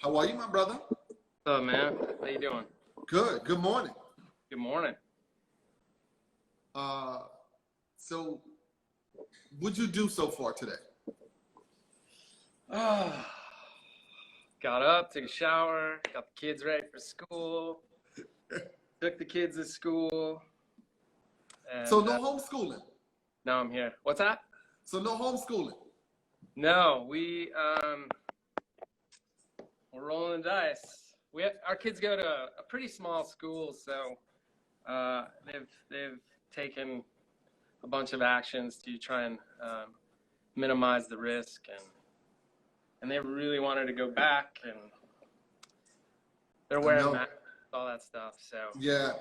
How are you, my brother? What's up, man? How you doing? Good. Good morning. Good morning. So what'd you do so far today? Got up, took a shower, got the kids ready for school, took the kids to school, and So no homeschooling. now I'm here. What's that? So no homeschooling. No, we're rolling the dice. Our kids go to a pretty small school, so they've taken a bunch of actions to try and minimize the risk, and they really wanted to go back, and they're wearing masks, all that stuff. So yeah,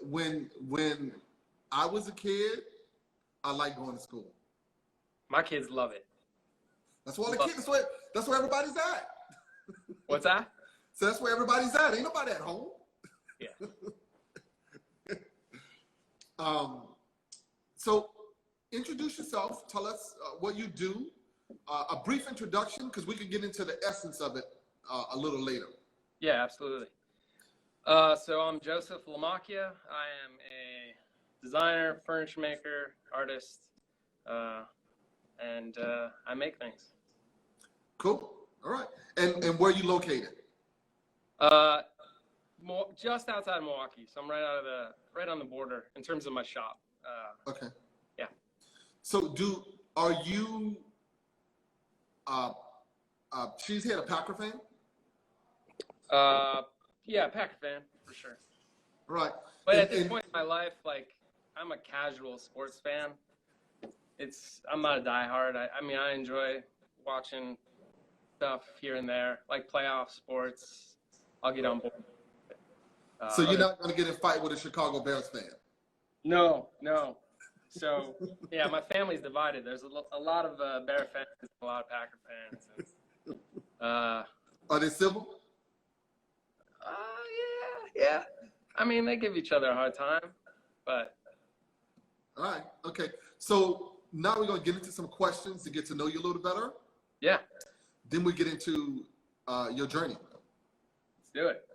when I was a kid, I liked going to school. My kids love it. That's why the kids. That's where everybody's at. What's that? So that's where everybody's at. Ain't nobody at home. Yeah. So introduce yourself. Tell us what you do. A brief introduction, because we can get into the essence of it a little later. Yeah, absolutely. So I'm Joseph Macchia. I am a designer, furniture maker, artist, and I make things. Cool. All right. And where are you located? Just outside of Milwaukee, so I'm right on the border in terms of my shop. Okay. Yeah. So are you Cheesehead a Packer fan? Yeah, Packer fan for sure. Right. But at this point in my life, like, I'm a casual sports fan. I'm not a diehard. I mean, I enjoy watching stuff here and there, like playoff sports. I'll get on board. So you're not going to get in a fight with a Chicago Bears fan? No. So, yeah, my family's divided. There's a lot of Bear fans and a lot of Packer fans. And, are they civil? Yeah. I mean, they give each other a hard time, but. All right. Okay. So now we're going to get into some questions to get to know you a little better. Yeah. Then we get into your journey. Let's do it.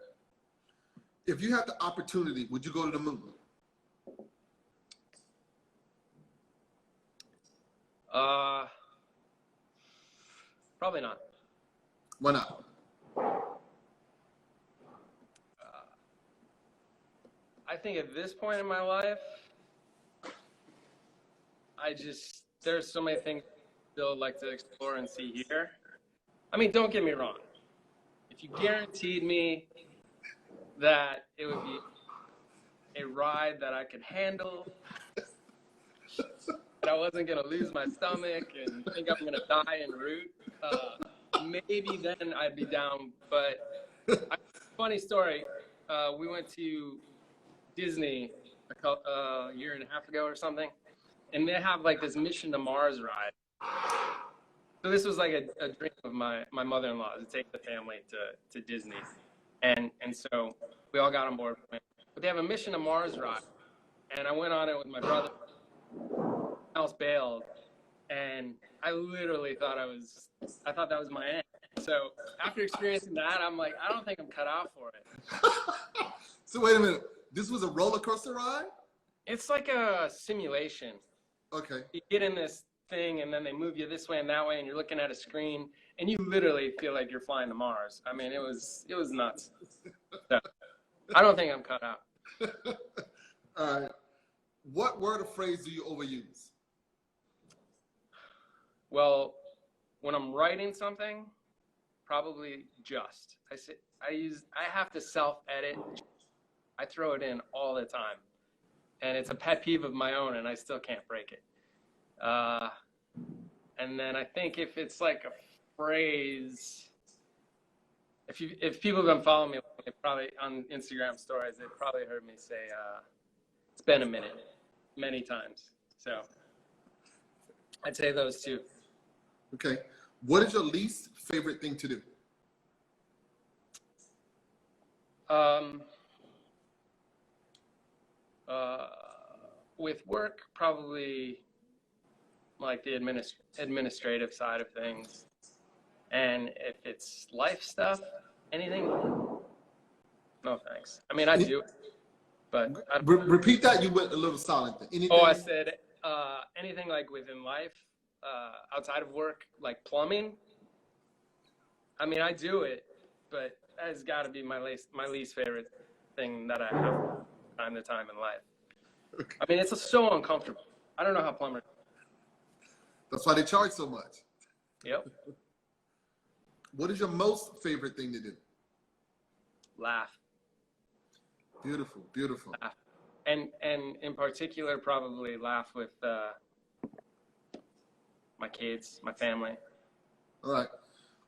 If you had the opportunity, would you go to the moon? Probably not. Why not? I think at this point in my life, there's so many things I still like to explore and see here. I mean, don't get me wrong. If you guaranteed me that it would be a ride that I could handle, that I wasn't going to lose my stomach and think I'm going to die en route, maybe then I'd be down. But funny story, we went to Disney a year and a half ago or something, and they have like this Mission to Mars ride. So this was like a dream of my mother-in-law, to take the family to Disney. And so we all got on board. But they have a Mission to Mars ride. And I went on it with my brother. Else bailed. And I literally thought that was my end. So after experiencing that, I'm like, I don't think I'm cut out for it. So wait a minute. This was a roller coaster ride? It's like a simulation. Okay. You get in this thing, and then they move you this way and that way, and you're looking at a screen, and you literally feel like you're flying to Mars. I mean, it was nuts. So, I don't think I'm cut out. All right. What word or phrase do you overuse? Well, when I'm writing something, probably just. I have to self-edit. I throw it in all the time, and it's a pet peeve of my own, and I still can't break it. And then I think if it's like a phrase, if people have been following me, probably on Instagram stories, they've probably heard me say, it's been a minute, many times. So I'd say those two. Okay. What is your least favorite thing to do? With work, probably like the administrative side of things. And if it's life stuff, anything, no thanks. I mean, I do, but I don't. Repeat that. You went a little silent. Anything? Oh, I said anything like within life, outside of work, like plumbing. I mean, I do it, but that's got to be my least favorite thing that I have time to time in life. Okay. I mean, it's so uncomfortable. I don't know how plumbers. That's why they charge so much. Yep. What is your most favorite thing to do? Laugh. Beautiful, beautiful. Laugh. And in particular, probably laugh with my kids, my family. All right.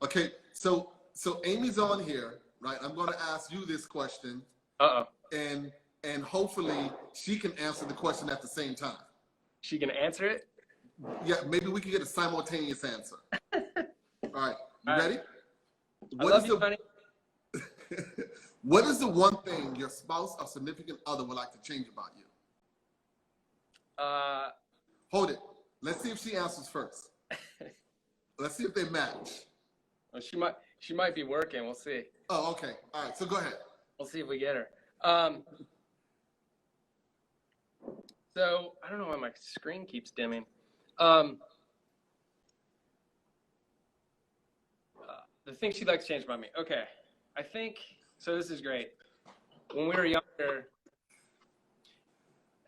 Okay. So Amy's on here, right? I'm going to ask you this question. Uh-oh. And hopefully she can answer the question at the same time. She can answer it? Yeah, maybe we can get a simultaneous answer. All right. You All right. ready? I love you, honey. What is the one thing your spouse or significant other would like to change about you? Hold it. Let's see if she answers first. Let's see if they match. Well, she might be working. We'll see. Oh, okay. All right. So go ahead. We'll see if we get her. So I don't know why my screen keeps dimming. The thing she'd like to change about me. Okay. I think, so this is great. When we were younger,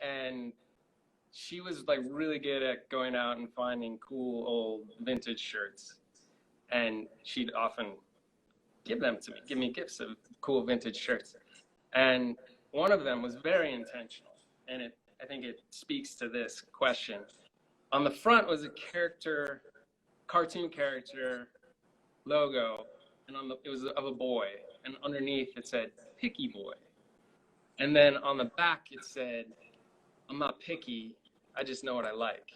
and she was like really good at going out and finding cool old vintage shirts. And she'd often give them to me, give me gifts of cool vintage shirts. And one of them was very intentional. And I think it speaks to this question. On the front was a cartoon character logo, and it was of a boy, and underneath it said "Picky Boy," and then on the back it said, "I'm not picky, I just know what I like."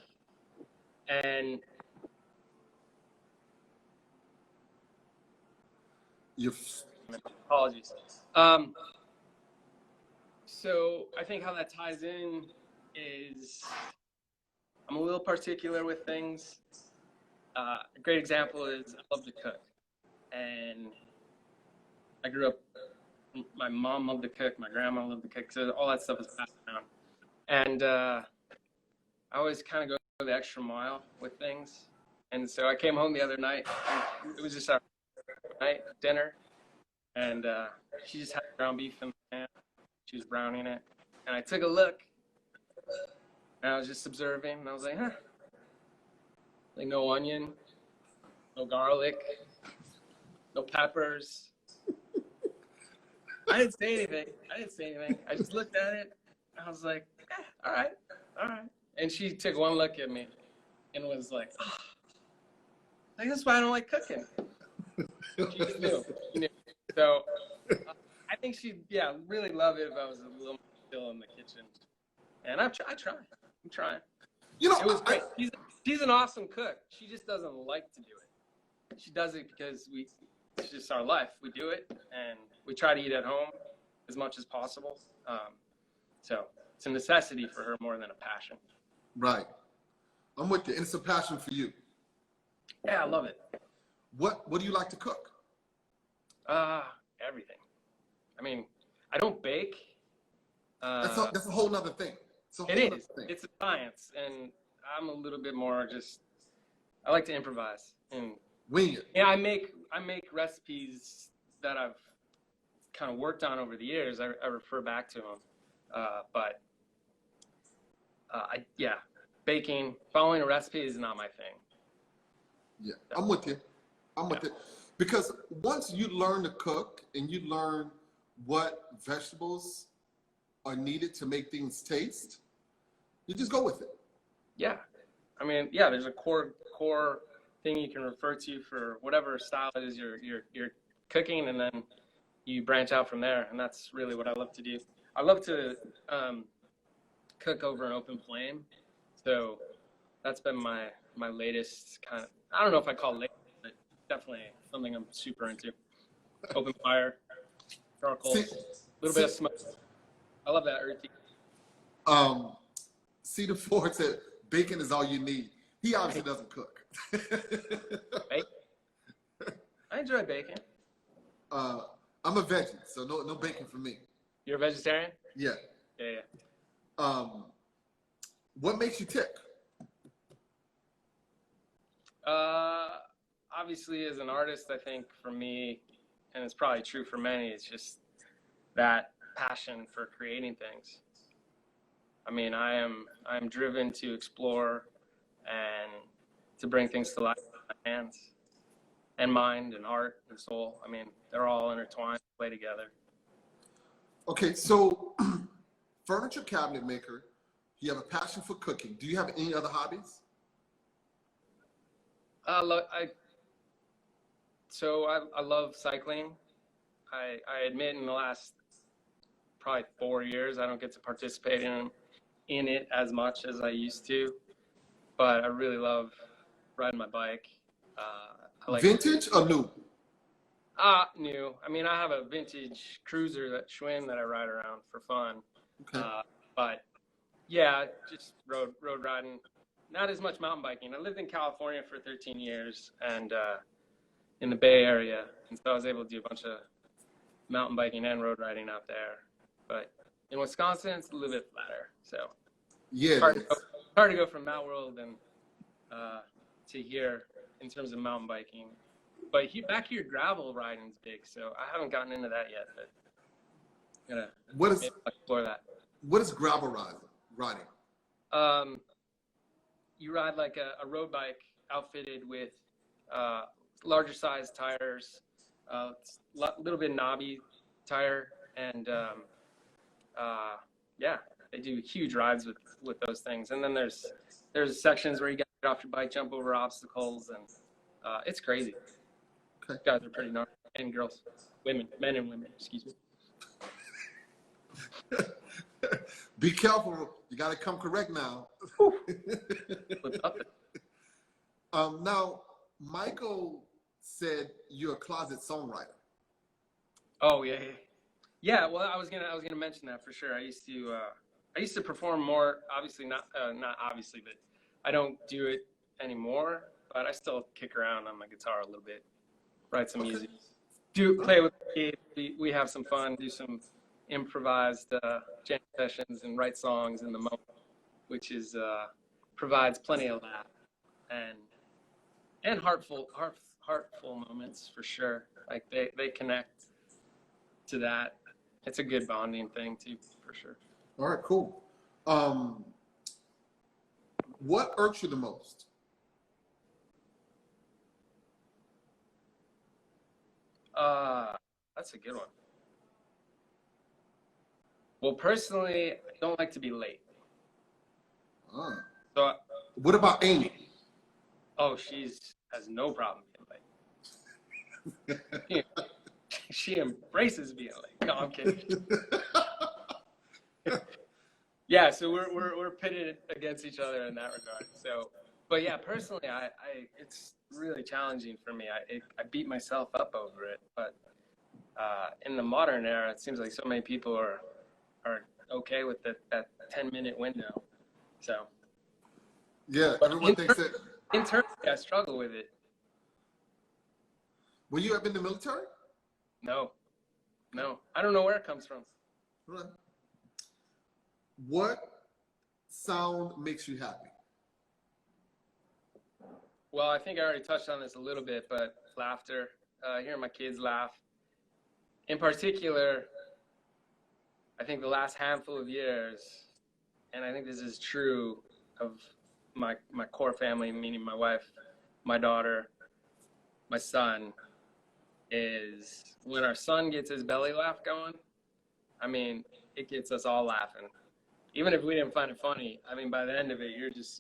And apologies. So I think how that ties in is I'm a little particular with things. A great example is I love to cook. And I grew up, my mom loved to cook, my grandma loved to cook, so all that stuff was passed down. And I always kind of go the extra mile with things. And so I came home the other night, and it was just our night dinner, and she just had ground beef in the pan. She was browning it. And I took a look, and I was just observing, and I was like, huh. Like no onion, no garlic, no peppers. I didn't say anything. I just looked at it. I was like, all right. And she took one look at me and was like, oh, like that's why I don't like cooking. She just knew. So I think she'd, really love it if I was a little still in the kitchen. And I'm trying. You know, it was great. She's an awesome cook. She just doesn't like to do it. She does it because it's just our life. We do it, and we try to eat at home as much as possible. So it's a necessity for her more than a passion. Right. I'm with you. And it's a passion for you. Yeah, I love it. What do you like to cook? Everything. I mean, I don't bake. That's a whole nother thing. It is. It's a science, and I'm a little bit more I like to improvise and wing it. Yeah, I make recipes that I've kind of worked on over the years. I refer back to them, but baking, following a recipe is not my thing. Yeah, I'm with you. Because once you learn to cook and you learn what vegetables are needed to make things taste, you just go with it. Yeah. I mean, there's a core thing you can refer to for whatever style it is you're cooking, and then you branch out from there. And that's really what I love to do. I love to cook over an open flame. So that's been my latest kind of, I don't know if I call it latest, but definitely something I'm super into. Open fire, charcoal, a little bit of smoke. I love that earthy. Cedar Ford said bacon is all you need. He obviously doesn't cook. Bacon? I enjoy bacon. I'm a veggie, so no bacon for me. You're a vegetarian? Yeah. Yeah. What makes you tick? Obviously, as an artist, I think for me, and it's probably true for many, it's just that passion for creating things. I mean, I'm driven to explore and to bring things to life with my hands and mind and art and soul. I mean, they're all intertwined, play together. Okay, so furniture cabinet maker, you have a passion for cooking. Do you have any other hobbies? I love cycling. I admit in the last probably 4 years, I don't get to participate in it as much as I used to, but I really love riding my bike. I like Vintage or new? new. I mean, I have a vintage cruiser, that Schwinn, that I ride around for fun. Okay. But yeah, just road riding. Not as much mountain biking. I lived in California for 13 years and in the Bay Area, and so I was able to do a bunch of mountain biking and road riding out there. But in Wisconsin, it's a little bit flatter, so Yeah. hard to go from Mount World and to here in terms of mountain biking. But back here, gravel riding's big, so I haven't gotten into that yet. But explore that. What is gravel riding? You ride like a road bike outfitted with larger size tires, a little bit knobby tire, and yeah, they do huge rides with those things. And then there's sections where you got to get off your bike, jump over obstacles, and it's crazy. Okay. Guys are pretty gnarly, and girls, men and women, excuse me. Be careful. You got to come correct now. Now, Michael said you're a closet songwriter. Oh yeah. Well, I was gonna mention that for sure. I used to perform more. Obviously not obviously, but I don't do it anymore. But I still kick around on my guitar a little bit, write some music, play with the kids. We have some fun, do some improvised jam sessions, and write songs in the moment, which is provides plenty of laugh and heartful moments for sure. Like they connect to that. It's a good bonding thing too, for sure. All right, cool. What irks you the most? That's a good one. Well, personally, I don't like to be late. So, what about Amy? Oh, has no problem being late. She embraces being late. No, I'm kidding. Yeah, so we're pitted against each other in that regard. So, but yeah, personally, it's really challenging for me. I beat myself up over it. But in the modern era, it seems like so many people are okay with that 10-minute window. So yeah, everyone thinks that. Internally, I struggle with it. Were you ever in the military? No, I don't know where it comes from. Right. What sound makes you happy? Well, I think I already touched on this a little bit, but laughter, hearing my kids laugh. In particular, I think the last handful of years, and I think this is true of my core family, meaning my wife, my daughter, my son, is when our son gets his belly laugh going, I mean, it gets us all laughing. Even if we didn't find it funny, I mean, by the end of it,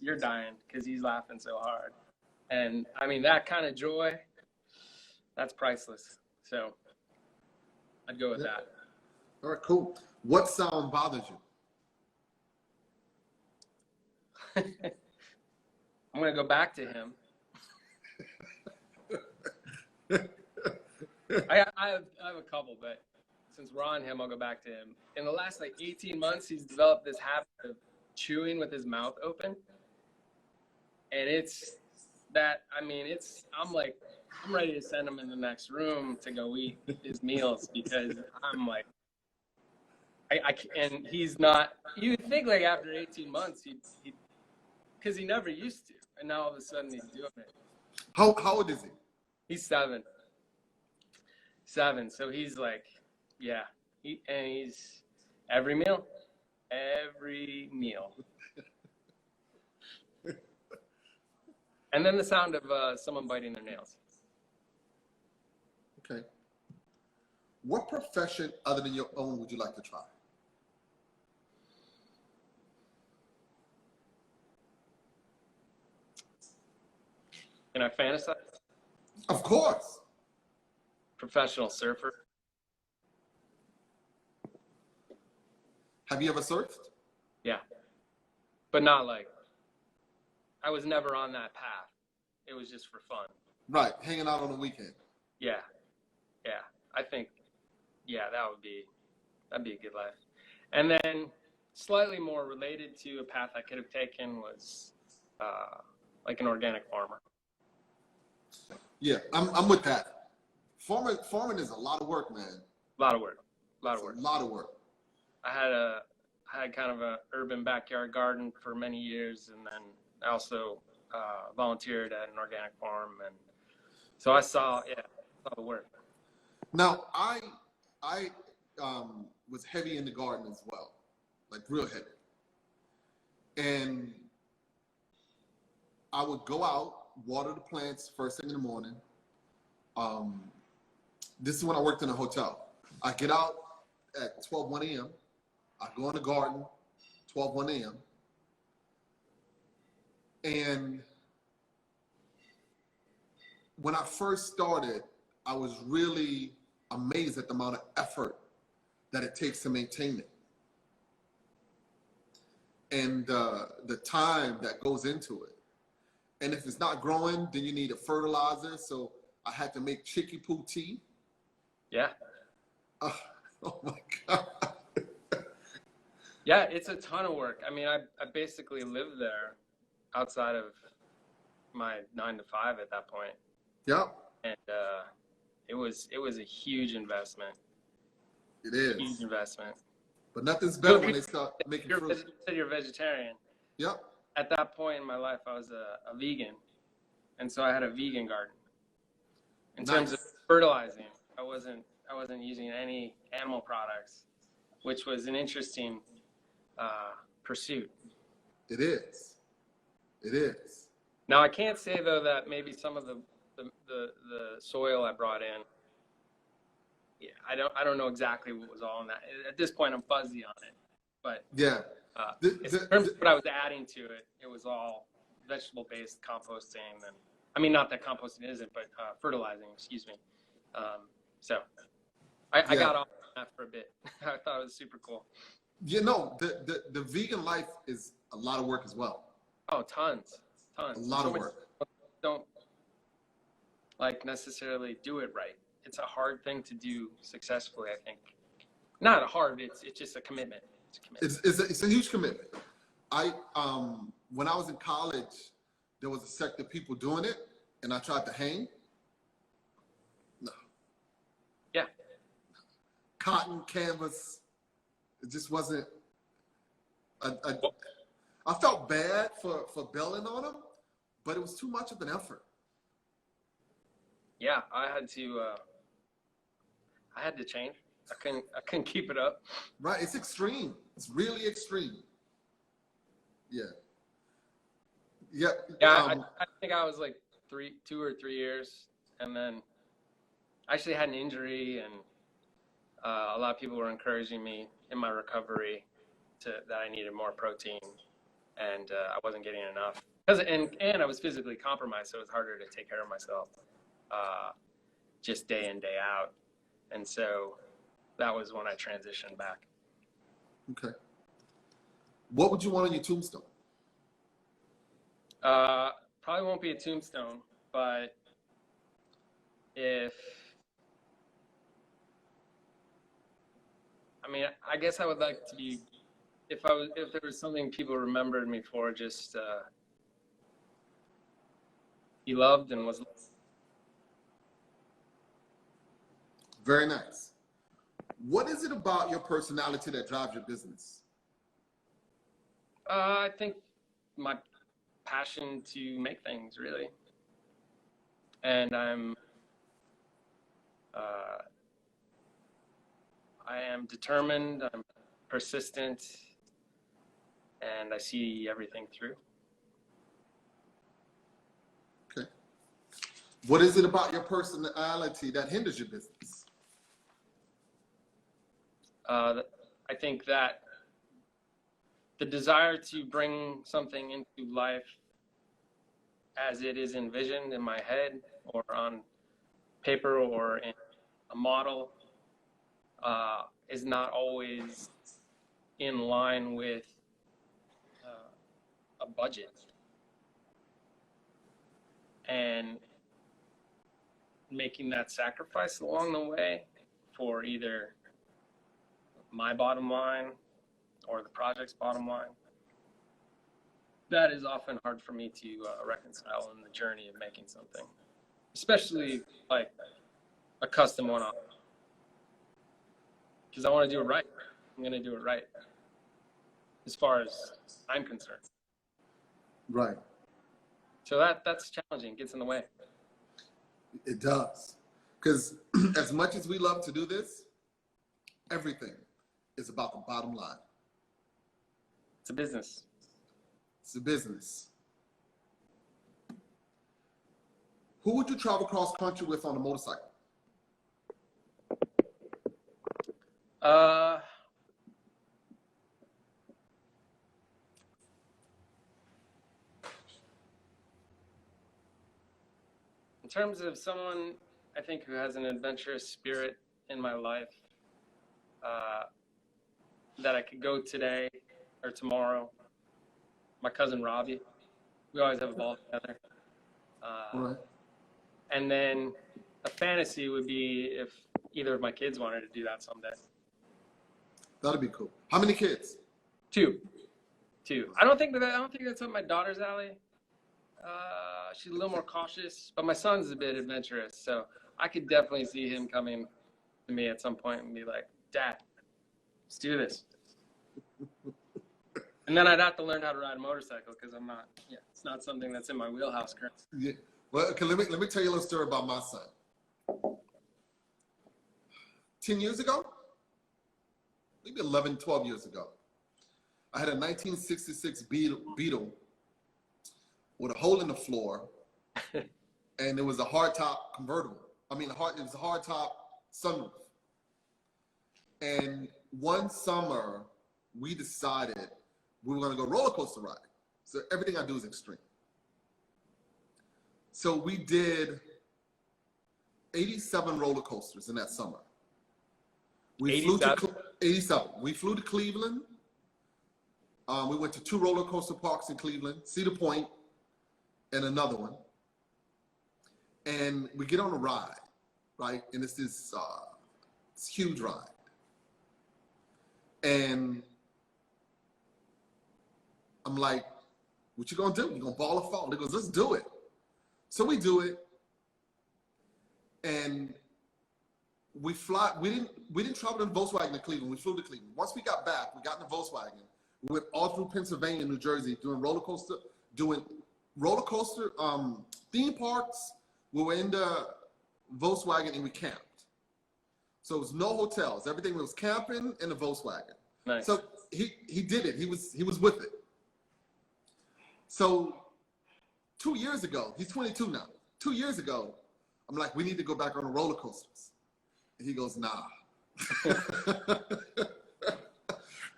you're dying because he's laughing so hard. And I mean, that kind of joy, that's priceless. So I'd go with that. All right, cool. What sound bothers you? I'm going to go back to him. I have a couple, but since we're on him, I'll go back to him. In the last 18 months, he's developed this habit of chewing with his mouth open. And I'm like I'm ready to send him in the next room to go eat his meals because I'm like, and he's not. You'd think like after 18 months, because he never used to, and now all of a sudden he's doing it. How old is he? He's 7. So he's like, yeah, he's every meal. And then the sound of someone biting their nails. Okay. What profession other than your own would you like to try? Can I fantasize? Of course. Professional surfer. Have you ever surfed? Yeah. But not like, I was never on that path. It was just for fun. Right, hanging out on the weekend. Yeah. I think, that'd be a good life. And then slightly more related to a path I could have taken was like an organic farmer. Yeah, I'm with that. Farming is a lot of work, man. A lot of work. A lot of work. I had kind of a urban backyard garden for many years, and then I also volunteered at an organic farm, and so I saw the work. Now, I was heavy in the garden as well, like real heavy. And I would go out, water the plants first thing in the morning. This is when I worked in a hotel. I get out at 1 a.m. I go in the garden, 1 a.m. And when I first started, I was really amazed at the amount of effort that it takes to maintain it. And the time that goes into it. And if it's not growing, then you need a fertilizer. So I had to make chicky poo tea. Yeah. Oh my God. Yeah, it's a ton of work. I mean, I basically lived there outside of my 9 to 5 at that point. Yeah. And it was a huge investment. It is. Huge investment. But nothing's better when they start making fruit. You said you're a vegetarian. Yep. At that point in my life, I was a vegan. And so I had a vegan garden. In terms of fertilizing, I wasn't using any animal products, which was an interesting pursuit. It is. It is. Now, I can't say, though, that maybe some of the soil I brought in, I don't know exactly what was all in that. At this point, I'm fuzzy on it. But yeah, in terms of what I was adding to it, it was all vegetable-based composting. And I mean, not that composting isn't, but fertilizing, excuse me. So I got off on that for a bit. I thought it was super cool. You know, the vegan life is a lot of work as well. Oh, tons. A lot of work. Don't like necessarily do it right. It's a hard thing to do successfully, I think. Not hard, it's just a commitment. It's a huge commitment. When I was in college, there was a sect of people doing it, and I tried to hang. No. Yeah. Cotton, canvas, it just wasn't. I felt bad for bailing on them, but it was too much of an effort. Yeah, I had to change. I couldn't keep it up. Right, it's extreme. It's really extreme. Yeah. Yeah. Yeah, I think I was like 2 or 3 years, and then I actually had an injury, and a lot of people were encouraging me in my recovery that I needed more protein, and I wasn't getting enough. And I was physically compromised, so it was harder to take care of myself, just day in, day out. And so that was when I transitioned back. Okay. What would you want on your tombstone? Probably won't be a tombstone, but I guess I would like to be, if there was something people remembered me for, just he loved and was loved. Very nice. What is it about your personality that drives your business? I think my passion to make things, really. And I am determined, I'm persistent, and I see everything through. Okay. What is it about your personality that hinders your business? I think that the desire to bring something into life as it is envisioned in my head or on paper or in a model is not always in line with a budget. And making that sacrifice along the way for either my bottom line or the project's bottom line, that is often hard for me to reconcile in the journey of making something, especially like a custom one-off, because I want to do it right. I'm going to do it right as far as I'm concerned. Right. So that's challenging, gets in the way. It does. Because as much as we love to do this, everything is about the bottom line. It's a business. It's a business. Who would you travel cross country with on a motorcycle? In terms of someone, I think, who has an adventurous spirit in my life, that I could go today or tomorrow, my cousin Robbie. We always have a ball together. Right. And then a fantasy would be if either of my kids wanted to do that someday. That'd be cool. How many kids? Two. I don't think that's up my daughter's alley. She's a little more cautious, but my son's a bit adventurous, so I could definitely see him coming to me at some point and be like, "Dad, let's do this." And then I'd have to learn how to ride a motorcycle because it's not something that's in my wheelhouse currently. Yeah. Well, okay, let me tell you a little story about my son. 10 years ago, maybe 11, 12 years ago, I had a 1966 Beetle with a hole in the floor, and it was a hardtop convertible. It was a hardtop sunroof. And one summer, we decided we were going to go roller coaster riding. So everything I do is extreme. So we did 87 roller coasters in that summer. We flew to 87. We flew to Cleveland. We went to 2 roller coaster parks in Cleveland, Cedar Point, and another one. And we get on a ride, right? And it's this huge ride. And I'm like, "What you gonna do? You gonna ball or fall?" He goes, "Let's do it." So we do it, and we fly. We didn't travel in Volkswagen to Cleveland. We flew to Cleveland. Once we got back, we got in the Volkswagen. We went all through Pennsylvania, New Jersey, doing roller coaster theme parks. We were in the Volkswagen and we camped. So it was no hotels. Everything was camping in the Volkswagen. Nice. So he did it. He was with it. So 2 years ago, he's 22 now. 2 years ago, I'm like, "We need to go back on the roller coasters." And he goes, "Nah."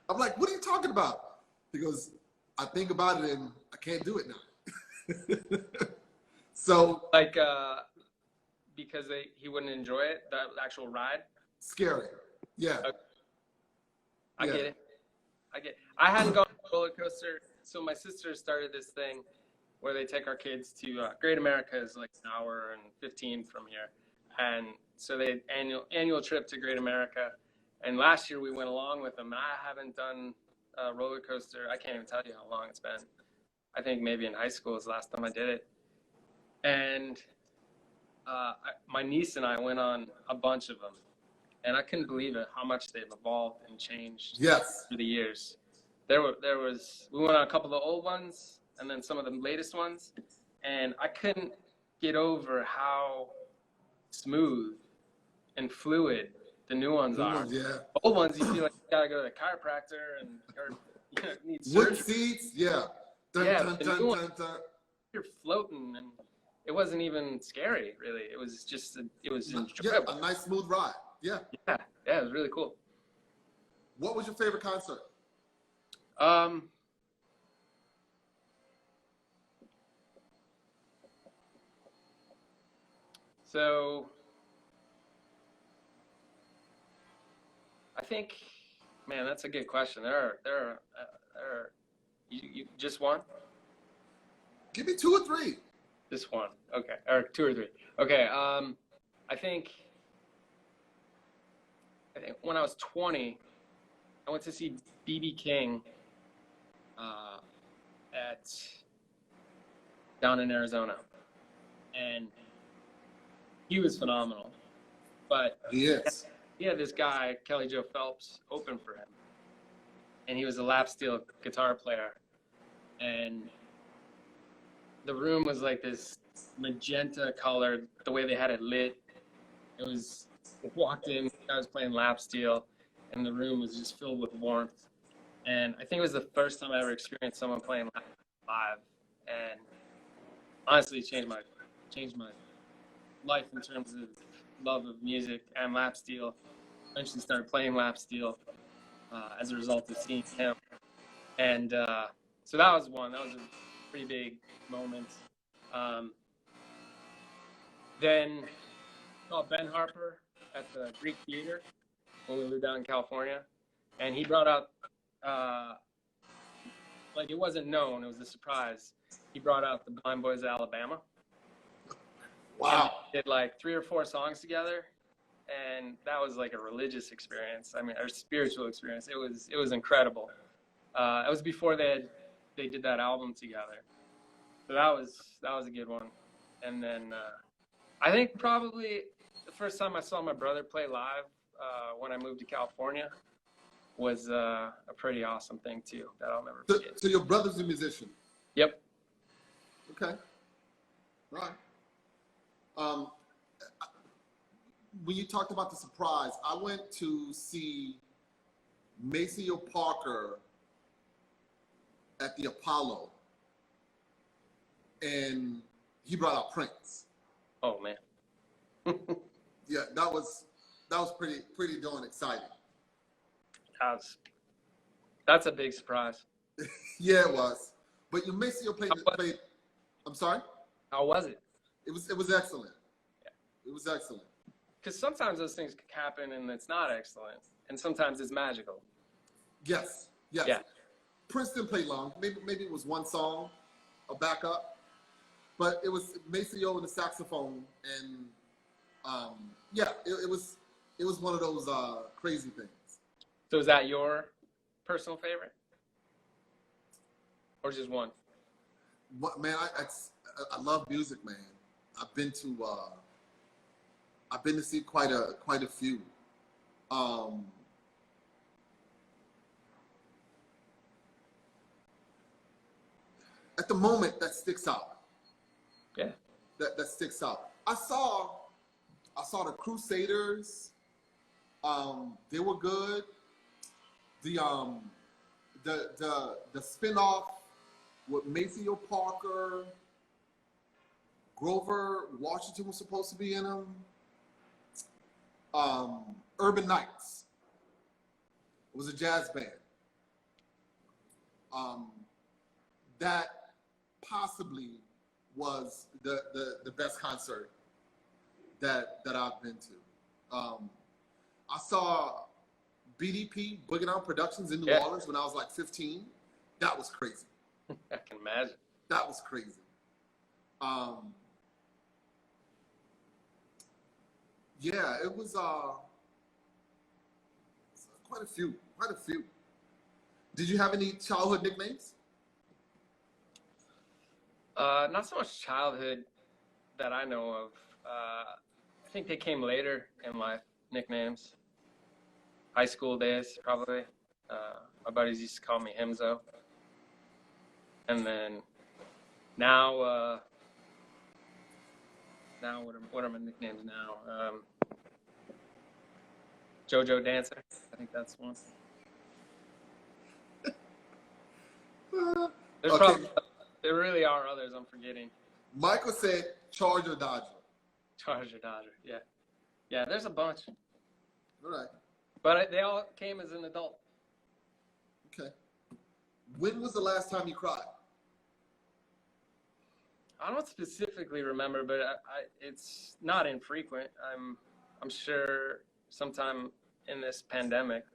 I'm like, "What are you talking about?" He goes, "I think about it and I can't do it now." So like, because he wouldn't enjoy it, the actual ride. Scary. Yeah. Okay. I get it. I hadn't gone on a roller coaster, so my sister started this thing where they take our kids to Great America is like an hour and 15 from here, and so they annual trip to Great America. And last year we went along with them. I haven't done a roller coaster. I can't even tell you how long it's been. I think maybe in high school was the last time I did it. And my niece and I went on a bunch of them. and I couldn't believe it how much they've evolved and changed Yes. through the years. We went on a couple of the old ones and then some of the latest ones, and I couldn't get over how smooth and fluid the new ones are. Yeah. Old ones, you feel like you gotta go to the chiropractor or need Wood surgery. seats, yeah. Dun, Yeah, dun, the dun, new one, dun, dun. you're floating, and it wasn't even scary, really. It was just, it was Yeah, enjoyable. a nice smooth ride. Yeah. Yeah, it was really cool. What was your favorite concert? So I think, man, that's a good question. You just one? Give me 2 or 3. Just one. Okay. Or 2 or 3. Okay. I think when I was 20, I went to see B.B. King at down in Arizona, and he was phenomenal. But Yes. he had this guy, Kelly Joe Phelps, open for him, and he was a lap steel guitar player, and the room was like this magenta colored, the way they had it lit. It was, walked in, I was playing lap steel, and the room was just filled with warmth. And I think it was the first time I ever experienced someone playing live, and honestly, it changed my life in terms of love of music and lap steel. Eventually started playing lap steel as a result of seeing him. And so that was one. That was a pretty big moment. Then saw Ben Harper at the Greek Theater when we lived down in California, and he brought out like, it wasn't known, it was a surprise. He brought out the Blind Boys of Alabama. Wow. Did like 3 or 4 songs together, and that was like a religious experience. I mean, a spiritual experience. It was incredible. It was before they did that album together, so that was a good one. And then I think probably the first time I saw my brother play live when I moved to California was a pretty awesome thing too that I'll never forget. So your brother's a musician? Yep. Okay. Right. When you talked about the surprise, I went to see Maceo Parker at the Apollo, and he brought out Prince. Oh man. Yeah, that was pretty darn exciting. That's a big surprise. Yeah, it was. But your Maceo played. I'm sorry. How was it? It was excellent. Yeah. It was excellent. Because sometimes those things happen and it's not excellent, and sometimes it's magical. Yes. Yes. Yeah. Prince didn't play long. Maybe it was one song, a backup, but it was Maceo and the saxophone, and yeah, it was one of those crazy things. So is that your personal favorite, or just one? What, man, I love music, man. I've been to see quite a few. At the moment, that sticks out. Yeah. That sticks out. I saw the Crusaders. They were good. The spinoff with Maceo Parker, Grover Washington was supposed to be in them. Urban Nights. It was a jazz band. That possibly was the best concert that I've been to. I saw BDP, Boogie Down Productions in New Orleans when I was like 15. That was crazy. I can imagine. That was crazy. Yeah, it was quite a few. Did you have any childhood nicknames? Not so much childhood that I know of. I think they came later in life, nicknames. high school days, probably. My buddies used to call me Himzo. And then now, what are my nicknames now? JoJo Dancer. I think that's one. There's Okay. probably, there really are others I'm forgetting. Michael said Charger Dodger. Charger Dodger, yeah. Yeah, there's a bunch. All right. But they all came as an adult. Okay. When was the last time you cried? I don't specifically remember, but it's not infrequent. I'm sure sometime in this pandemic,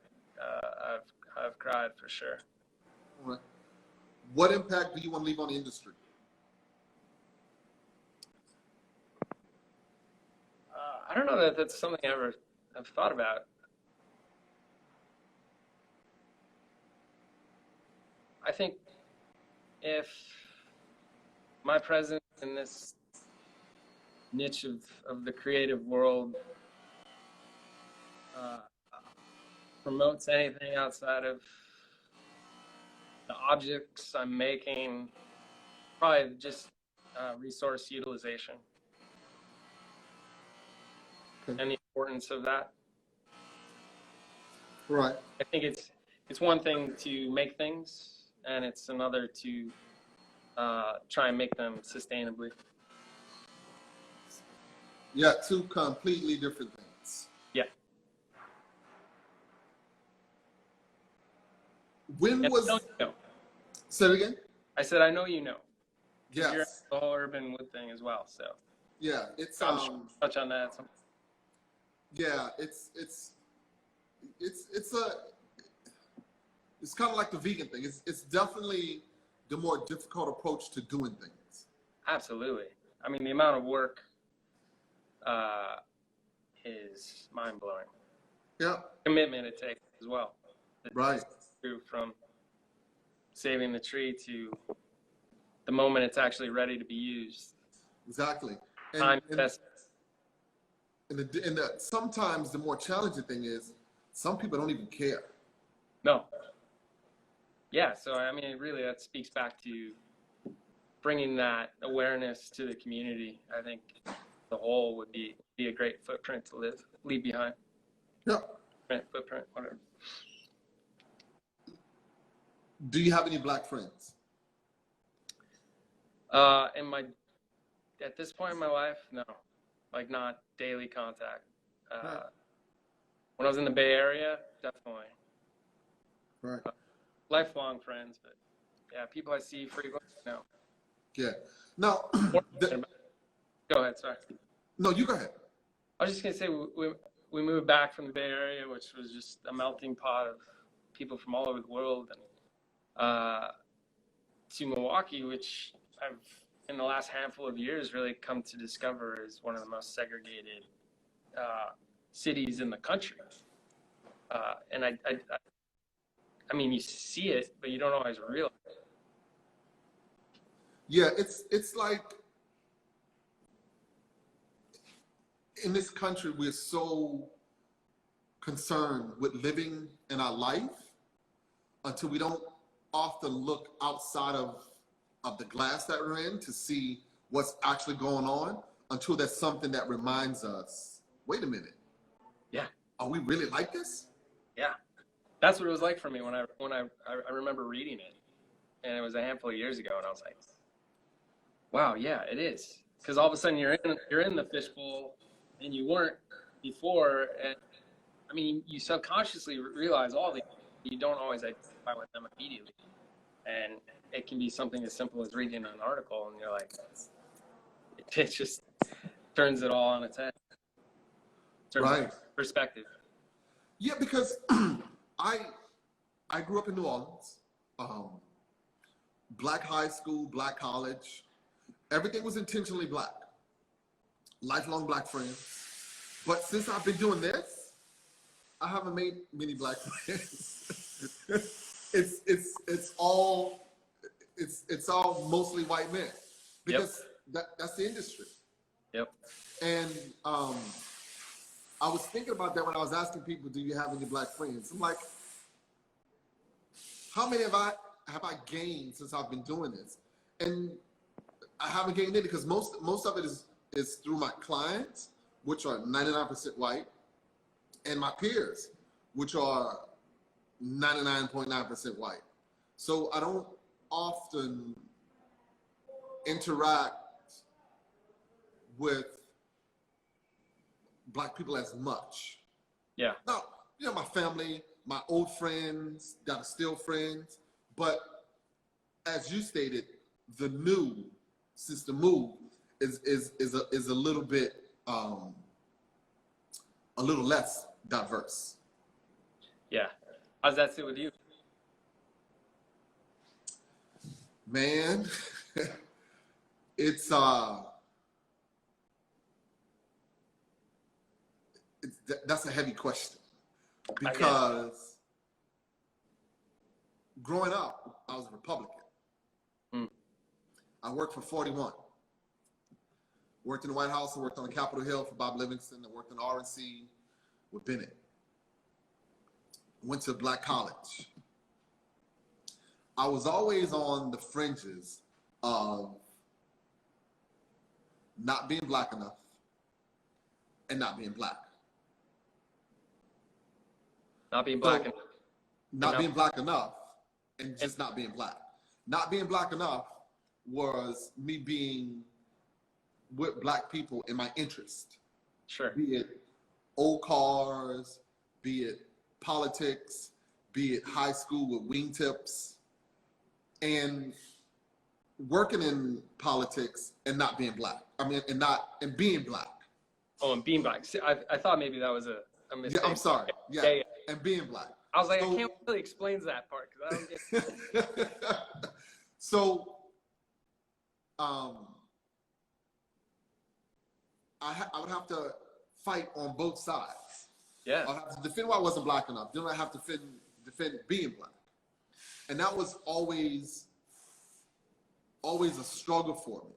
I've cried for sure. All right. What impact do you want to leave on the industry? I don't know that that's something I've thought about. I think if my presence in this niche of the creative world promotes anything outside of the objects I'm making, probably just resource utilization. Okay. And the importance of that. Right. I think it's one thing to make things, and it's another to try and make them sustainably. Yeah, two completely different things. Yeah. When And was? I know you know. Say it again. I said I know you know. Yes. You're the whole urban wood thing as well, so Yeah, it's I'm sure we'll touch on that. yeah, it's kind of like the vegan thing. It's definitely the more difficult approach to doing things. Absolutely. I mean, the amount of work is mind blowing. Yeah. Commitment it takes as well. Right. From saving the tree to the moment it's actually ready to be used. Exactly. Time investment. And sometimes the more challenging thing is some people don't even care. No. Yeah, so I mean, really, that speaks back to bringing that awareness to the community. I think the whole would be a great footprint to leave behind. Yeah. Footprint, whatever. Do you have any black friends? At this point in my life, no, like not daily contact. When I was in the Bay Area, definitely. Right. Lifelong friends, but yeah, people I see frequently, no. Yeah. Now, go ahead, sorry. No, you go ahead. I was just gonna say we moved back from the Bay Area, which was just a melting pot of people from all over the world, and to Milwaukee, which I've in the last handful of years really come to discover is one of the most segregated cities in the country. And I mean, you see it, but you don't always realize it. Yeah, it's like in this country, we're so concerned with living in our life until we don't often look outside of the glass that we're in to see what's actually going on until there's something that reminds us, wait a minute. Yeah. Are we really like this? Yeah. That's what it was like for me when I remember reading it, and it was a handful of years ago, and I was like, wow, yeah, it is. Because all of a sudden you're in the fishbowl, and you weren't before, and I mean, you subconsciously realize all the, you don't always identify with them immediately, and it can be something as simple as reading an article, and you're like, it just turns it all on its head. Right. Perspective. Yeah, because I grew up in New Orleans, black high school, black college. Everything was intentionally black. Lifelong black friends. But since I've been doing this, I haven't made many black friends. it's all mostly white men because that's the industry. Yep. And I was thinking about that when I was asking people, do you have any black friends? I'm like, how many have I gained since I've been doing this? And I haven't gained any because most of it is through my clients, which are 99% white, and my peers, which are 99.9% white. So I don't often interact with black people as much. Yeah. Now, you know, my family, my old friends that are still friends, but as you stated, the new since the move is a little bit a little less diverse. Yeah. How's that sit with you? Man, it's that's a heavy question because growing up, I was a Republican. Mm. I worked for 41. Worked in the White House. I worked on Capitol Hill for Bob Livingston. I worked in RNC with Bennett. Went to Black College. I was always on the fringes of not being black enough and not being black. Not being black enough. Not being black enough and just not being black. Not being black enough was me being with black people in my interest. Sure. Be it old cars, be it politics, be it high school with wingtips, and working in politics and not being black. I mean, and being black. Oh, and being black. See, I thought maybe that was a mistake. Yeah, I'm sorry. Yeah. And being black. I was like, I can't really explain that part because I don't get. So, I would have to fight on both sides. Yeah. I'd have to defend why I wasn't black enough. Then I have to defend being black, and that was always a struggle for me.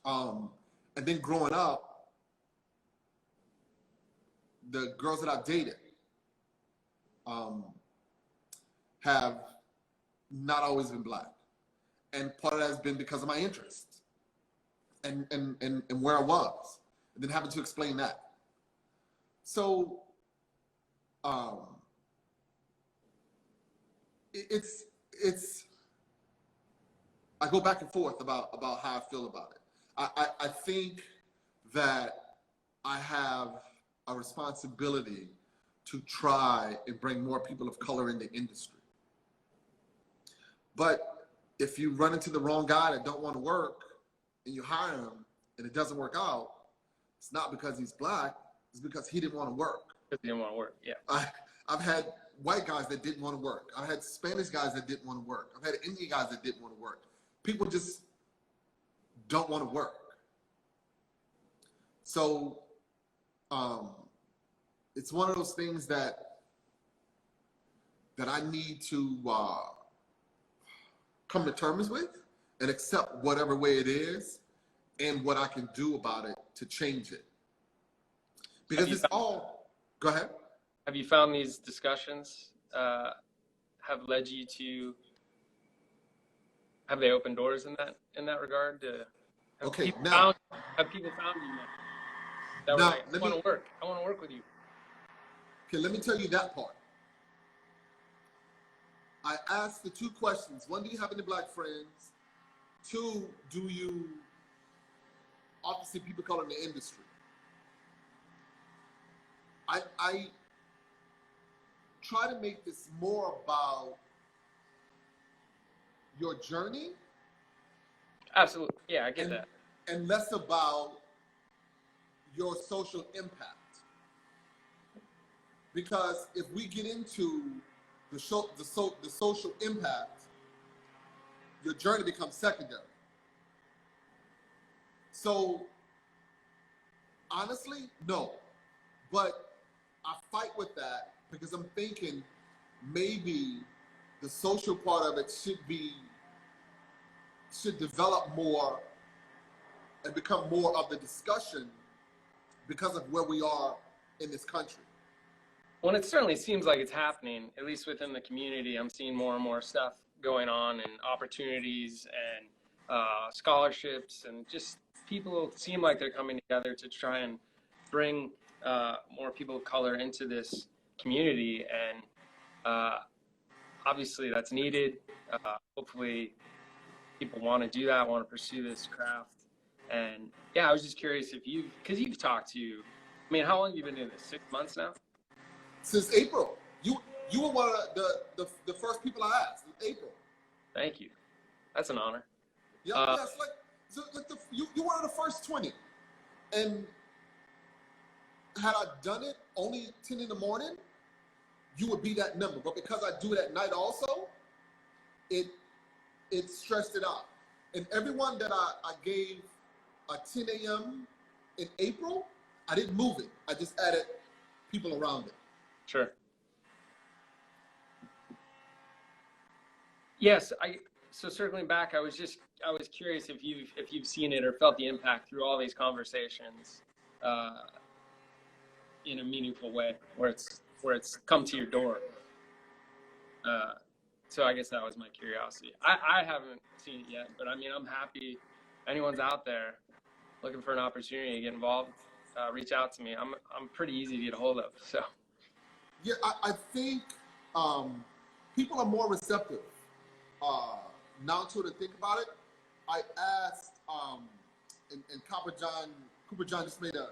And then growing up, the girls that I've dated have not always been black, and part of that has been because of my interest and where I was, and then having to explain that. So it's I go back and forth about how I feel about it. I think that I have a responsibility to try and bring more people of color in the industry. But if you run into the wrong guy that don't want to work and you hire him and it doesn't work out, it's not because he's black, it's because he didn't want to work. Because he didn't want to work, yeah. I've had white guys that didn't want to work. I've had Spanish guys that didn't want to work. I've had Indian guys that didn't want to work. People just don't want to work. So it's one of those things that I need to come to terms with and accept whatever way it is and what I can do about it to change it. Because it's all, go ahead. Have you found these discussions have led you to, have they opened doors in that regard? Have people found you now? That Now, like, I want to work with you. Okay, let me tell you that part. I asked the two questions. One, do you have any black friends? Two, do you often see people call in the industry? I try to make this more about your journey. Absolutely. Yeah, I get that. And less about your social impact. Because if we get into the social impact, your journey becomes secondary. So, honestly, no. But I fight with that because I'm thinking maybe the social part of it should develop more and become more of the discussion because of where we are in this country. Well, it certainly seems like it's happening, at least within the community. I'm seeing more and more stuff going on, and opportunities and scholarships, and just people seem like they're coming together to try and bring more people of color into this community. And obviously that's needed. Hopefully people want to do that, want to pursue this craft. And yeah, I was just curious if because you've talked to, I mean, how long have you been doing this? 6 months now? Since April. You were one of the first people I asked in April. Thank you. That's an honor. Yeah, it's like you're one of the first 20. And had I done it only 10 in the morning, you would be that number. But because I do it at night also, it stressed it out. And everyone that I gave a 10 a.m. in April, I didn't move it. I just added people around it. Sure. Yes, so circling back, I was curious if you've seen it or felt the impact through all these conversations in a meaningful way, where it's come to your door. So I guess that was my curiosity. I haven't seen it yet, but I mean, I'm happy. If anyone's out there looking for an opportunity to get involved, reach out to me. I'm pretty easy to get a hold of. So. Yeah, I think people are more receptive now to think about it. I asked, and Cooper John just made a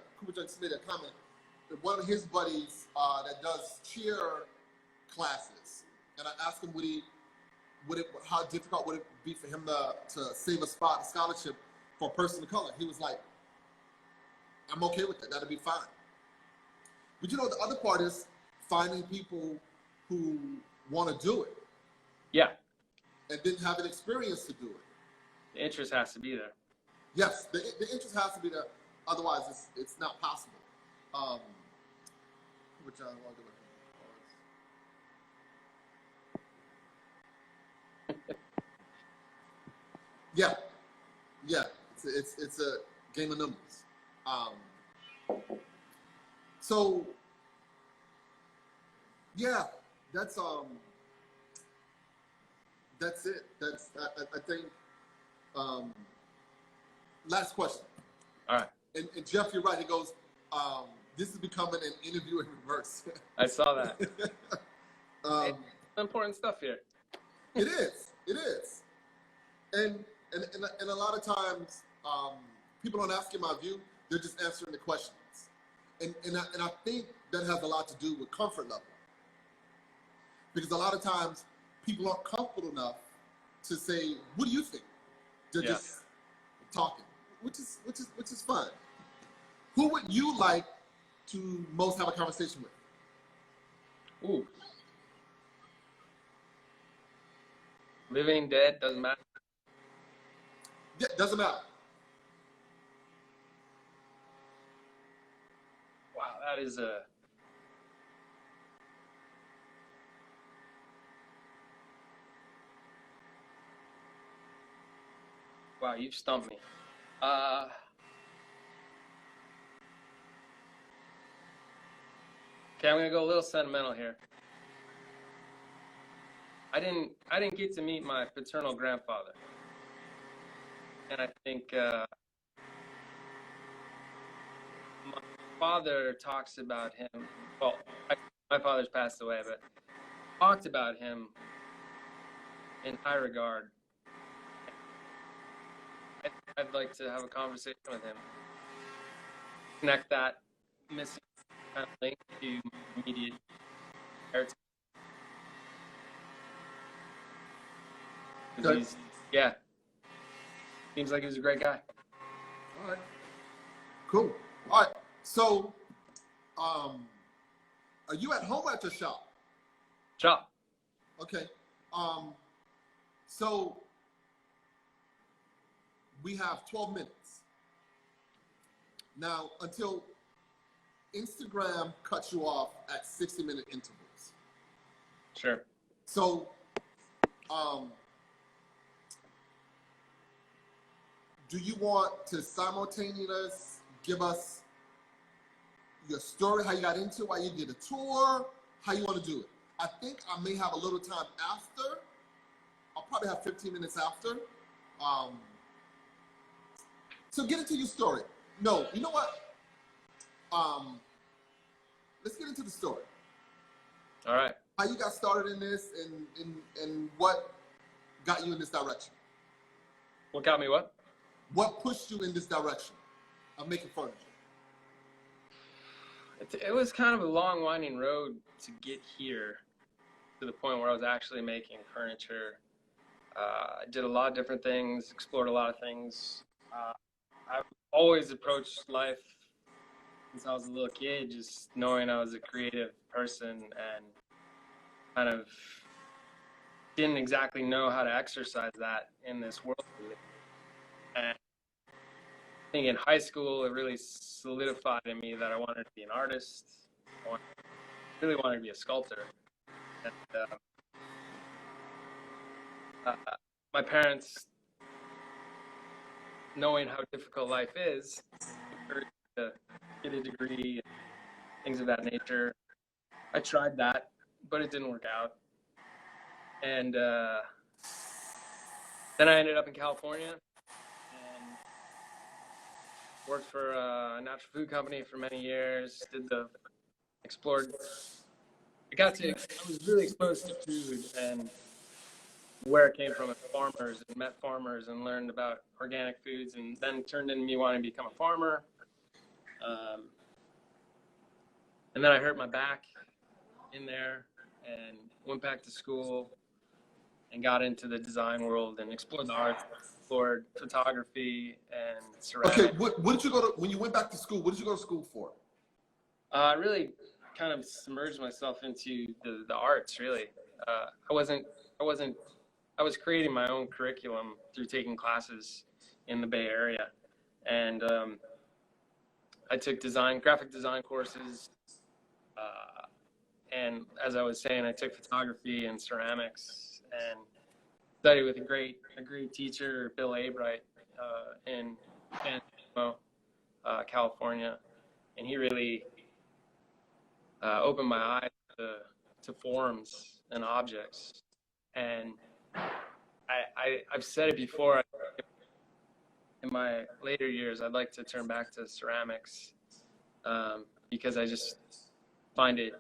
comment that one of his buddies that does cheer classes, and I asked him how difficult would it be for him to save a scholarship for a person of color. He was like, I'm okay with that. That'll be fine. But you know, the other part is finding people who want to do it. Yeah. And didn't have an experience to do it. The interest has to be there. Yes, the interest has to be there. Otherwise, it's not possible. Which I want to do. Yeah. It's a game of numbers. So yeah, that's it. That's I think. Last question. All right. And Jeff, you're right. He goes, this is becoming an interview in reverse. I saw that. Important stuff here. It is. And a lot of times, people don't ask you my view. They're just answering the questions. And I think that has a lot to do with comfort level. Because a lot of times, people aren't comfortable enough to say, what do you think? They're just talking, which is fun. Who would you like to most have a conversation with? Ooh. Living, dead, doesn't matter. Yeah, doesn't matter. Wow, that is a... Wow, you've stumped me. Okay, I'm gonna go a little sentimental here. I didn't get to meet my paternal grandfather, and I think my father talks about him. Well, my father's passed away, but talked about him in high regard. I'd like to have a conversation with him, connect that missing kind of link to immediate heritage. Yeah, seems like he's a great guy. All right, cool. All right, so, are you at home or at your shop? Shop. Okay. So we have 12 minutes. Now, until Instagram cuts you off at 60-minute intervals. Sure. So, do you want to simultaneously give us your story, how you got into it, why you did a tour, how you want to do it. I think I may have a little time after. I'll probably have 15 minutes after. So get into your story. No, you know what? Let's get into the story. All right. How you got started in this, and what got you in this direction? What got me what? What pushed you in this direction of making furniture? It was kind of a long, winding road to get here to the point where I was actually making furniture. I did a lot of different things, explored a lot of things. I've always approached life since I was a little kid, just knowing I was a creative person and kind of didn't exactly know how to exercise that in this world. And I think in high school, it really solidified in me that I wanted to be an artist. Really wanted to be a sculptor. And, my parents, knowing how difficult life is, encouraged me to get a degree and things of that nature. I tried that, but it didn't work out. And then I ended up in California and worked for a natural food company for many years. Explored. I was really exposed to food and where it came from at farmers, and met farmers and learned about organic foods, and then turned into me wanting to become a farmer. And then I hurt my back in there and went back to school and got into the design world and explored the arts, explored photography and ceramics. Okay, what did you go to, when you went back to school, what did you go to school for? I really kind of submerged myself into the arts, really. I was creating my own curriculum through taking classes in the Bay Area. And I took graphic design courses. And as I was saying, I took photography and ceramics and studied with a great teacher, Bill Abright, in San Diego, California. And he really opened my eyes to forms and objects. And I've said it before, in my later years, I'd like to turn back to ceramics because I just find it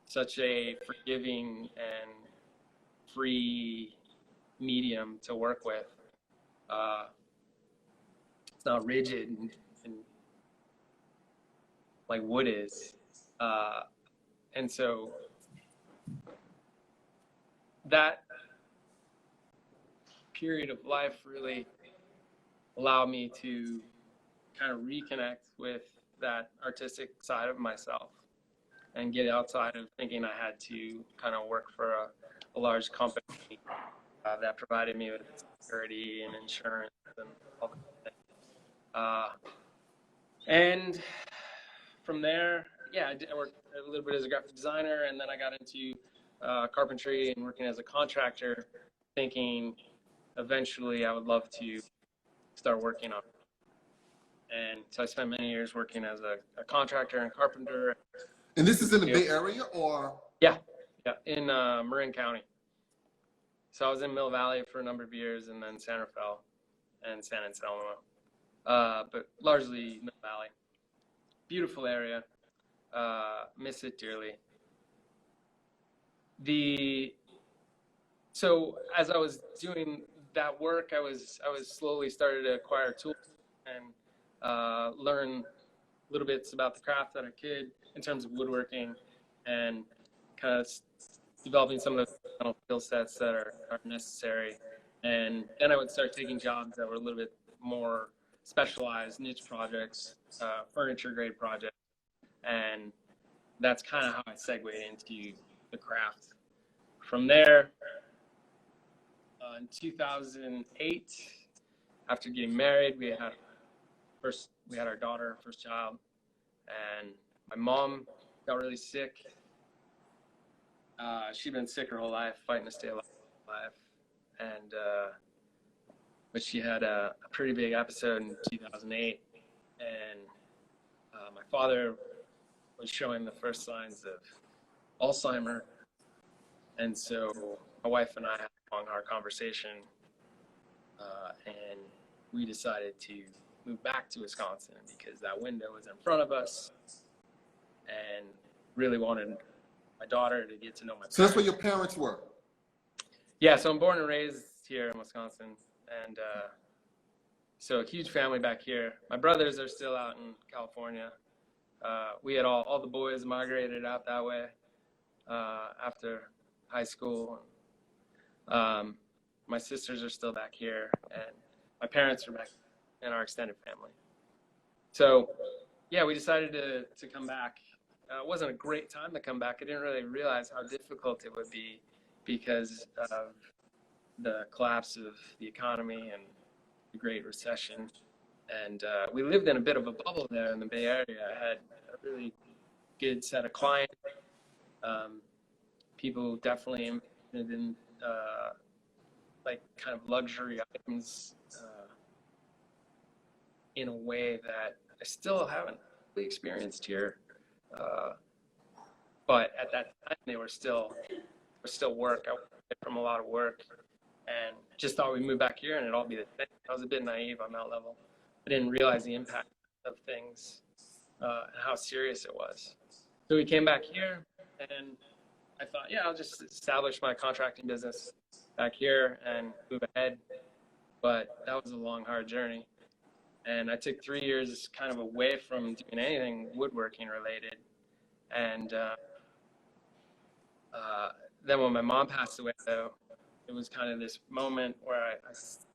such a forgiving and free medium to work with. It's not rigid and like wood is. And so that period of life really allowed me to kind of reconnect with that artistic side of myself and get outside of thinking I had to kind of work for a large company that provided me with security and insurance and all that things. And from there, I worked a little bit as a graphic designer, and then I got into carpentry and working as a contractor, thinking eventually I would love to start working on it. And so I spent many years working as a contractor and carpenter. And this is in the Bay Area, or? Yeah, in Marin County. So I was in Mill Valley for a number of years, and then Santa Fe and San Anselmo, but largely Mill Valley. Beautiful area. Miss it dearly. So as I was doing that work, I was slowly started to acquire tools and learn little bits about the craft that I could in terms of woodworking, and kind of developing some of the skill sets that are necessary. And then I would start taking jobs that were a little bit more specialized, niche projects, furniture grade projects. And that's kind of how I segued into the craft. From there, in 2008, after getting married, we had our daughter, first child, and my mom got really sick. She'd been sick her whole life, fighting to stay alive, and but she had a pretty big episode in 2008, and my father was showing the first signs of Alzheimer. And so my wife and I had a long, hard conversation, and we decided to move back to Wisconsin because that window was in front of us, and really wanted my daughter to get to know my parents. So that's where your parents were? Yeah, so I'm born and raised here in Wisconsin, and so a huge family back here. My brothers are still out in California. We had all the boys migrated out that way after high school. My sisters are still back here, and my parents are back in our extended family. So, yeah, we decided to come back. It wasn't a great time to come back. I didn't really realize how difficult it would be because of the collapse of the economy and the Great Recession. And we lived in a bit of a bubble there in the Bay Area. I had a really good set of clients. People definitely invested in like kind of luxury items in a way that I still haven't really experienced here. But at that time, they were still work. I was from a lot of work, and just thought we'd move back here and it'd all be the same. I was a bit naive on that level. I didn't realize the impact of things and how serious it was. So we came back here, and I thought, yeah, I'll just establish my contracting business back here and move ahead. But that was a long, hard journey. And I took 3 years kind of away from doing anything woodworking related. And then when my mom passed away, though, it was kind of this moment where I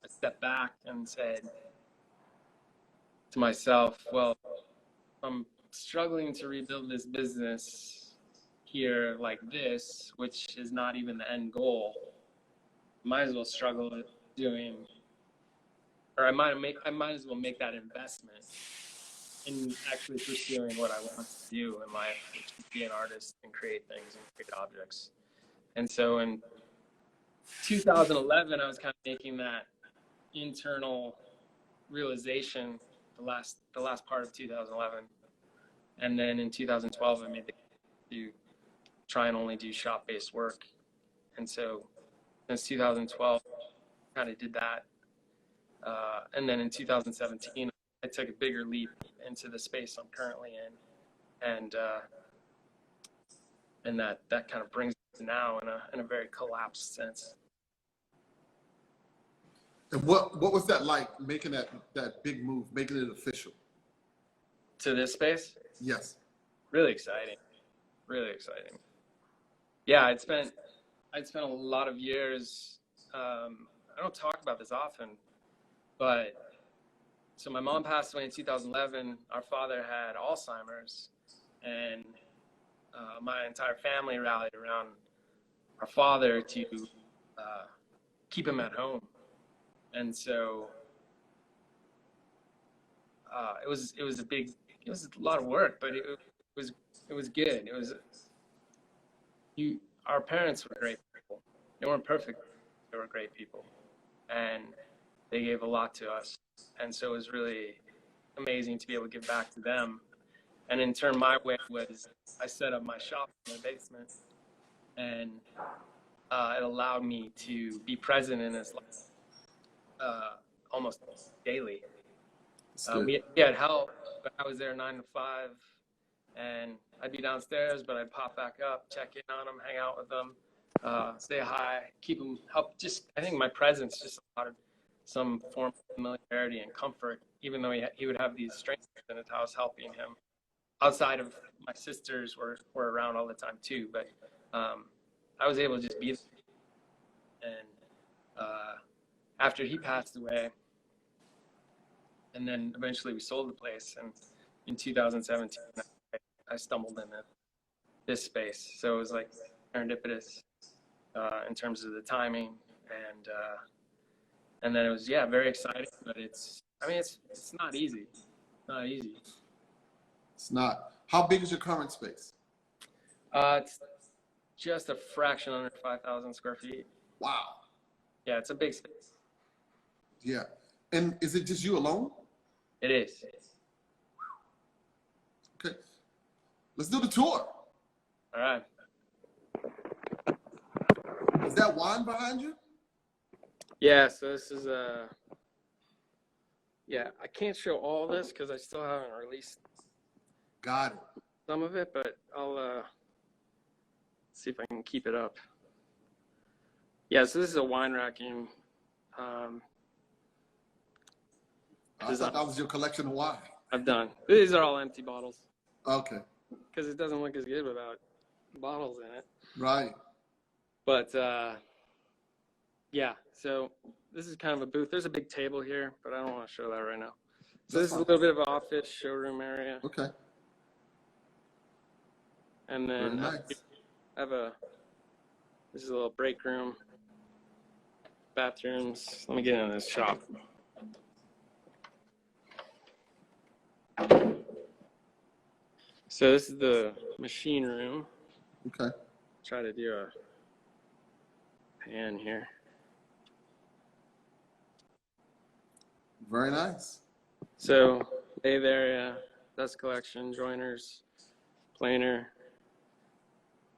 stepped back and said to myself, well, I'm struggling to rebuild this business here like this, which is not even the end goal. Might as well struggle with doing, or I might as well make that investment in actually pursuing what I want to do in life, which is be an artist and create things and create objects. And so in 2011, I was kind of making that internal realization the last part of 2011. And then in 2012, I made the to try and only do shop-based work. And so since 2012, kind of did that. And then in 2017, I took a bigger leap into the space I'm currently in. And that kind of brings us now in a very collapsed sense. And what was that like, making that big move, making it official? To this space? Yes. Really exciting. Really exciting. Yeah, I'd spent a lot of years, I don't talk about this often, but so my mom passed away in 2011. Our father had Alzheimer's, and my entire family rallied around our father to keep him at home. And so it was a lot of work, but it was good. Our parents were great people. They weren't perfect. They were great people, and they gave a lot to us. And so it was really amazing to be able to give back to them. And in turn, my way was I set up my shop in the basement, and it allowed me to be present in his life almost daily. We had help, but I was there 9 to 5, and I'd be downstairs, but I'd pop back up, check in on them, hang out with them, say hi, keep them, help. Just, I think my presence just allowed some form of familiarity and comfort, even though he would have these strengths in his house helping him. Outside of my sisters were around all the time too, but I was able to just be there. And after he passed away, and then eventually we sold the place, and in 2017, I stumbled into this space. So it was like serendipitous in terms of the timing, and then it was, yeah, very exciting, but it's not easy. It's not easy. It's not. How big is your current space? It's just a fraction under 5,000 square feet. Wow. Yeah, it's a big space. Yeah. And is it just you alone? It is. Okay. Let's do the tour. All right. Is that wine behind you? Yeah, so this is yeah, I can't show all this because I still haven't released Got it. some of it, but I'll see if I can keep it up. Yeah, so this is a wine racking. I thought that was your collection of wine. I've done. These are all empty bottles Okay. because it doesn't look as good without bottles in it. Right. But yeah, so this is kind of a booth. There's a big table here, but I don't want to show that right now. So this is a little bit of an office showroom area. Okay. And Very then nice. I have this is a little break room, bathrooms. Let me get into this shop. So this is the machine room. Okay. Try to do a pan here. Very nice. So lathe area, dust collection, joiners, planer,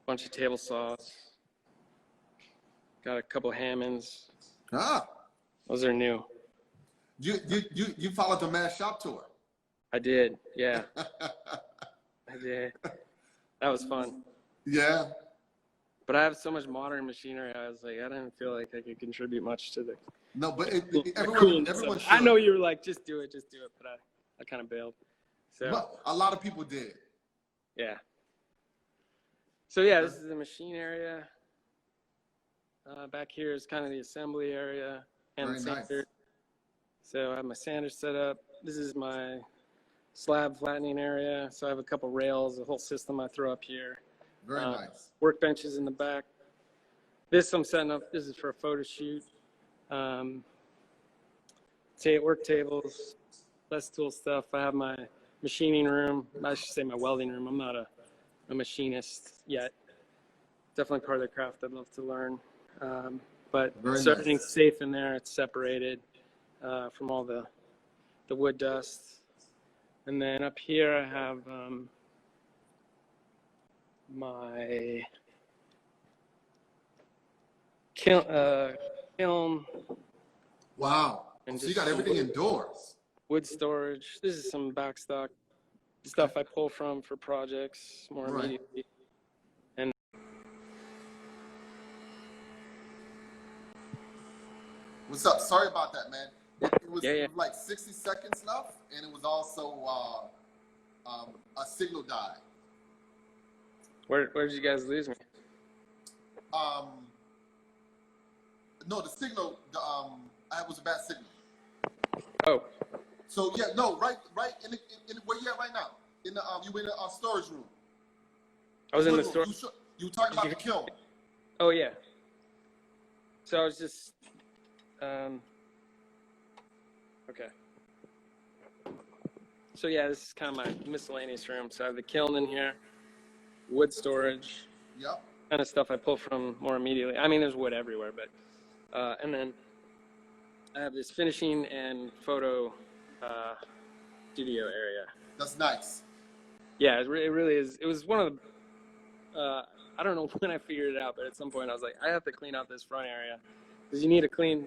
bunch of table saws. Got a couple Hammonds. Ah. Those are new. You followed the mass shop tour. I did, yeah. I did. That was fun. Yeah. But I have so much modern machinery. I was like, I didn't feel like I could contribute much to the. No, but everyone should. I know you were like, just do it, but I kind of bailed. So Well, a lot of people did. yeah. So yeah, this is the machine area. Back here is kind of the assembly area and Very the nice. sander. So I have my sander set up. This is my slab flattening area. So I have a couple rails, a whole system I throw up here. Very nice. Workbenches in the back. This I'm setting up. This is for a photo shoot. Work tables, less tool stuff. I have my machining room. I should say my welding room. I'm not a machinist yet. Definitely part of the craft I'd love to learn. But Very so nice. everything's safe in there. It's separated from all the wood dust. And then up here I have my kiln. Wow. And So you got everything indoors. Wood storage. This is some backstock stuff I pull from for projects more Right. immediately. And What's up? Sorry about that, man. It was Yeah. like 60 seconds left, and it was also a signal died. where did you guys lose me? No, the signal. It was a bad signal. Oh, So yeah, no, right in where you at right now? In the you in the storage room. I was in the store. You were talking about the kiln. Oh yeah. So I was just okay. So yeah, this is kind of my miscellaneous room. So I have the kiln in here, wood storage, Yep. kind of stuff I pull from more immediately. I mean, there's wood everywhere, but and then I have this finishing and photo studio area. That's nice. Yeah, it really is. It was one of the, I don't know when I figured it out, but at some point I was like, I have to clean out this front area because you need a clean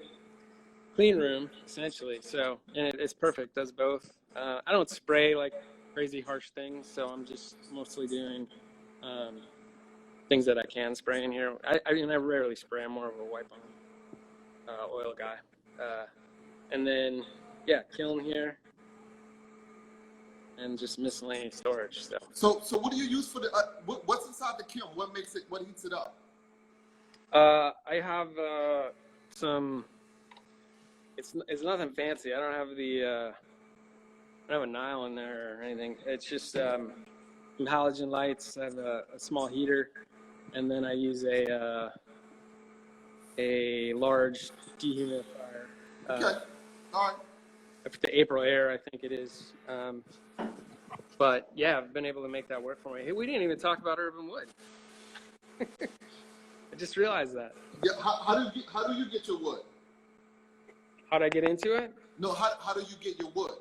room, essentially. So, and it's perfect, does both. I don't spray like crazy harsh things, so I'm just mostly doing things that I can spray in here. I rarely spray. I'm more of a wipe on oil guy. And then, yeah, kiln here. And just miscellaneous storage stuff. So what do you use for the? What's inside the kiln? What makes it? What heats it up? I have some. It's nothing fancy. I don't have I don't have a Nile in there or anything. It's just some halogen lights. I have a small heater, and then I use a large dehumidifier. Okay. All right. The April Air, I think it is. But yeah, I've been able to make that work for me. Hey, we didn't even talk about urban wood. I just realized that. Yeah. How do you get your wood? How'd I get into it? No. How do you get your wood?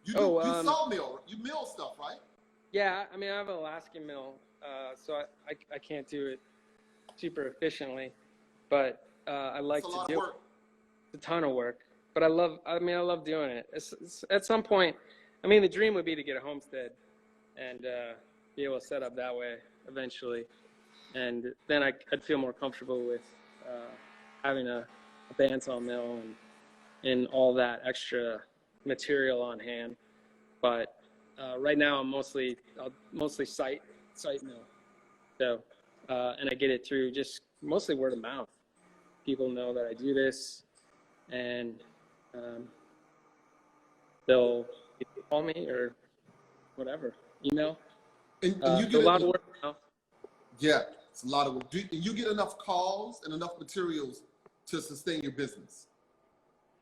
You Oh, you sawmill. You mill stuff, right? Yeah, I mean, I have an Alaskan mill, so I can't do it super efficiently, but I It's like a to lot of do it. work. It's a ton of work, but I mean, I love doing it. It's, at some point, I mean, the dream would be to get a homestead and be able to set up that way eventually. And then I'd feel more comfortable with having a bandsaw mill and all that extra material on hand. But right now I'm mostly site mill. So and I get it through just mostly word of mouth. People know that I do this, and um, they'll either call me or whatever, email. And you So a get lot it. of word of mouth. Yeah, it's a lot of work. And you get enough calls and enough materials to sustain your business.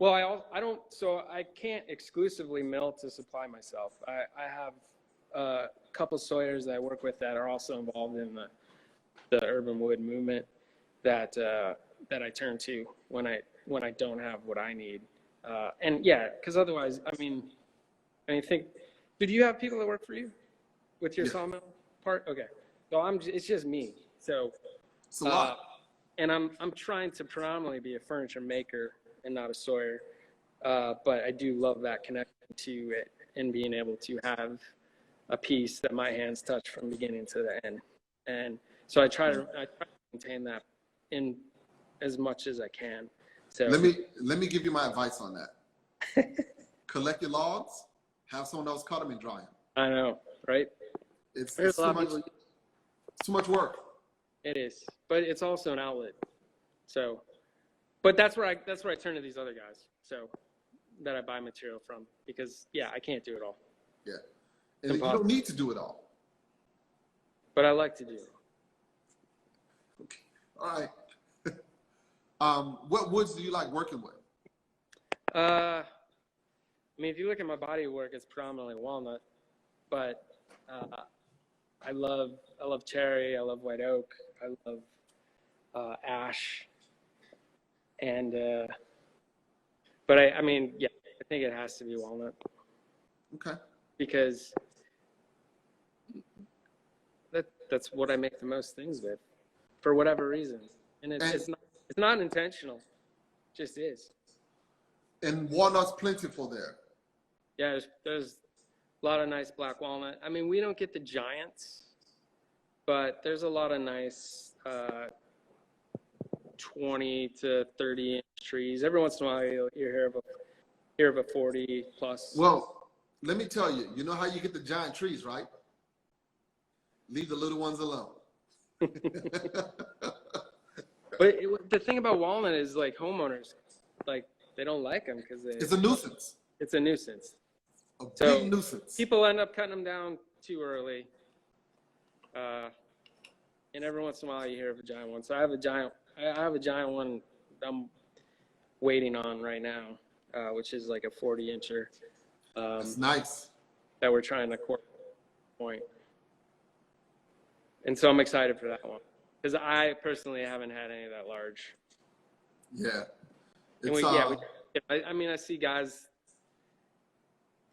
Well, I don't, so I can't exclusively mill to supply myself. I have a couple sawyers that I work with that are also involved in the urban wood movement that that I turn to when I don't have what I need. And yeah, because otherwise, I mean, do you have people that work for you with your Yeah, sawmill part? Okay, so it's just me. So it's a uh, lot. and I'm trying to predominantly be a furniture maker and not a sawyer. But I do love that connection to it and being able to have a piece that my hands touch from beginning to the end. And so I try to maintain that in as much as I can. So Let me give you my advice on that. Collect your logs, have someone else cut them and dry them. I know, right? It's There's it's a too lot of much. people. It's too much work. It is, but it's also an outlet. So, but that's where I turn to these other guys. So that I buy material from because yeah, I can't do it all. Yeah, It's and you don't impossible. need to do it all. But I like to do it. Okay. All right. What woods do you like working with? I mean, if you look at my body of work, it's predominantly walnut, but I love cherry, I love white oak, I love ash, and but I mean, yeah, I think it has to be walnut Okay. because that's what I make the most things with, for whatever reason, and And it's not intentional, it just is. and walnuts plentiful there. Yeah, there's a lot of nice black walnut. I mean, we don't get the giants, but there's a lot of nice 20 to 30 inch trees. Every once in a while, you hear of a 40 plus. Well, let me tell you. You know how you get the giant trees, right? Leave the little ones alone. But the thing about walnut is like homeowners, like they don't like them because It's a nuisance. it's a nuisance. A So big nuisance. people end up cutting them down too early. And every once in a while you hear of a giant one. So I have a giant one I'm waiting on right now, which is like a 40 incher It's nice. that we're trying to point. And so I'm excited for that one because I personally haven't had any of that large. Yeah. And It's I mean, I see guys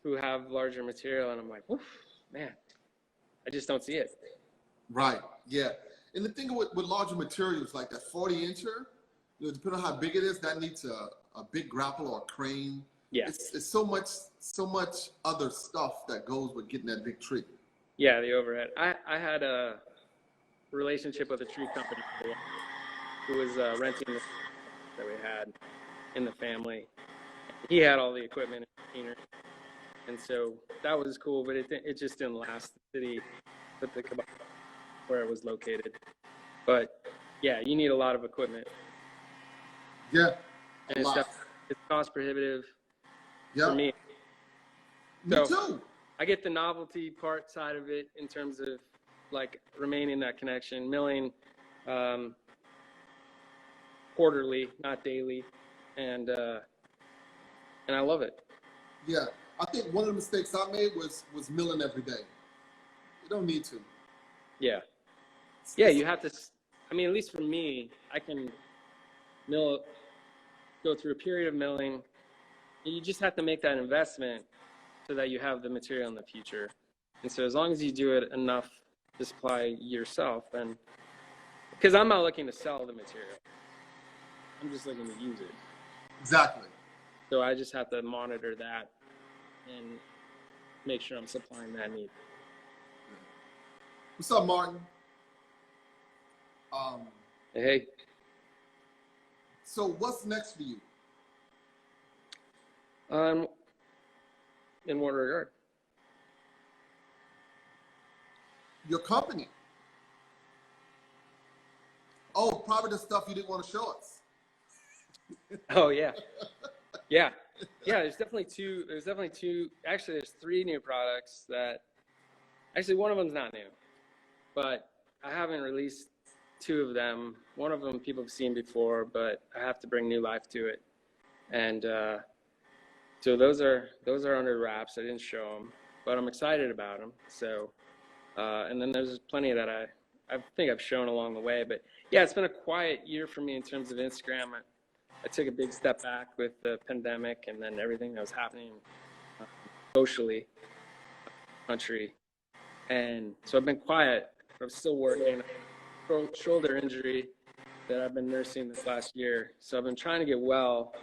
who have larger material, and I'm like, woof, man, I just don't see it. right. Yeah. And the thing with larger materials like that 40 incher, depending on how big it is, that needs a big grapple or a crane. Yeah. It's so much other stuff that goes with getting that big tree. Yeah, the overhead. I had a relationship with a tree company who was renting the that we had in the family. He had all the equipment and machinery, and so that was cool. But it just didn't last the city with the where it was located. But yeah, you need a lot of equipment, Yeah. and it's cost prohibitive Yeah. for me. Me So too. I get the novelty part side of it in terms of like remaining that connection, milling quarterly, not daily, and I love it. Yeah. I think one of the mistakes I made was milling every day. You don't need to. Yeah, yeah. You have to. I mean, at least for me, I can go through a period of milling. You just have to make that investment so that you have the material in the future. And so as long as you do it enough to supply yourself, and because I'm not looking to sell the material, I'm just looking to use it. Exactly. So I just have to monitor that and make sure I'm supplying that need. What's up, Martin? Hey. So what's next for you? In what regard? Your company. Oh, probably the stuff you didn't want to show us. Oh yeah, yeah. There's definitely two. Actually, there's 3 new products that. Actually, one of them's not new, but I haven't released 2 of them. One of them people have seen before, but I have to bring new life to it, and so those are under wraps. I didn't show them, but I'm excited about them. So, and then there's plenty that I think I've shown along the way. But yeah, it's been a quiet year for me in terms of Instagram. I took a big step back with the pandemic and then everything that was happening socially in the country. And so I've been quiet. I'm still working. Shoulder injury that I've been nursing this last year. So I've been trying to get well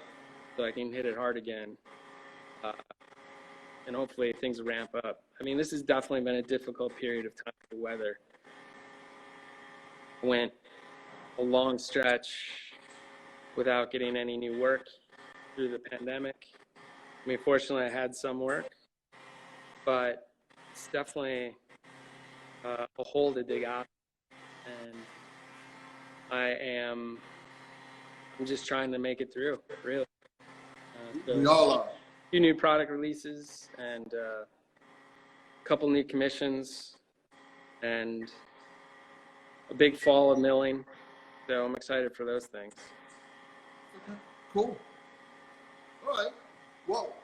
so I can hit it hard again. And hopefully things ramp up. I mean, this has definitely been a difficult period of time for weather. Went a long stretch without getting any new work through the pandemic. I mean, fortunately, I had some work, but it's definitely a hole to dig out. And I'm just trying to make it through, really. So We all are. a few new product releases and a couple new commissions and a big fall of milling. So I'm excited for those things. Okay, cool. All right. Well,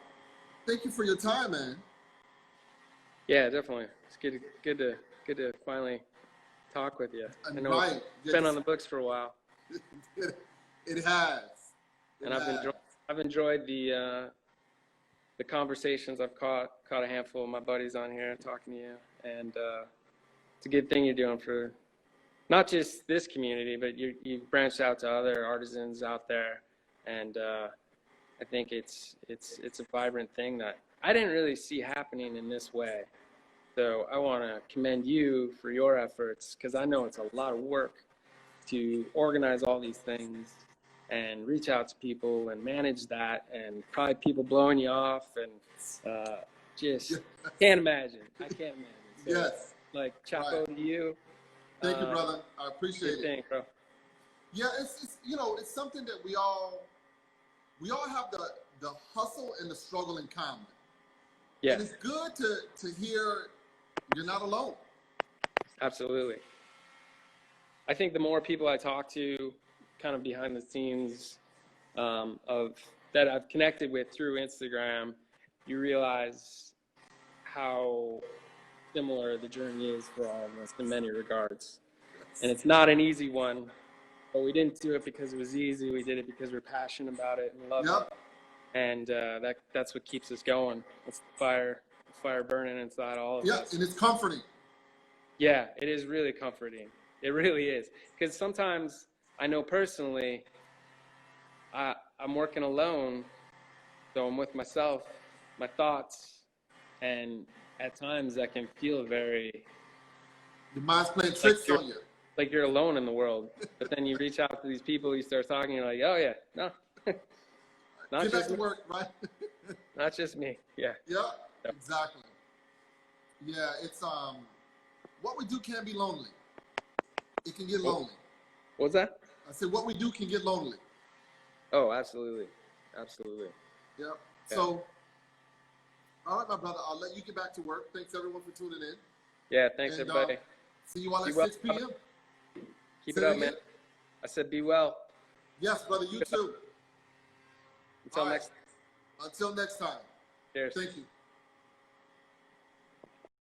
thank you for your time, man. Yeah, definitely. It's good to finally talk with you. I know Right. it's been on the books for a while. It has. And I've enjoyed the conversations. I've caught a handful of my buddies on here talking to you, and it's a good thing you're doing for not just this community, but you've branched out to other artisans out there, and I think it's a vibrant thing that I didn't really see happening in this way. So I want to commend you for your efforts, because I know it's a lot of work to organize all these things and reach out to people and manage that, and probably people blowing you off, and just can't imagine. I can't imagine. So, Yes. Like, chapo to you. Thank you, brother. I appreciate it. Thing, bro. Yeah, it's it's something that we all have the hustle and the struggle in common. Yeah. And it's good to hear you're not alone. Absolutely. I think the more people I talk to, kind of behind the scenes, of that I've connected with through Instagram, you realize how similar the journey is for all of us in many regards. And it's not an easy one, but we didn't do it because it was easy. We did it because we're passionate about it and love it. And that's what keeps us going. It's the fire burning inside all of us. Yeah, and it's comforting. Yeah, it is really comforting. It really is. Because sometimes I know personally, I'm working alone, so I'm with myself, my thoughts, and at times that can feel very... Your mind's playing tricks on you. Like you're alone in the world. But then you reach out to these people, you start talking, you're like, oh yeah, no. Not Get just back to work, right? Not just me. Yeah. Yeah, exactly. Yeah, it's what we do can be lonely. It can get lonely. What's that? I said what we do can get lonely. Oh, absolutely. Absolutely. Yeah. So, all right, my brother, I'll let you get back to work. Thanks everyone for tuning in. Yeah, thanks And, everybody. See you all at well. 6 p.m. Keep it up, man. I said be well. Yes, brother, you too. Until next. Until next time. Cheers. Thank you.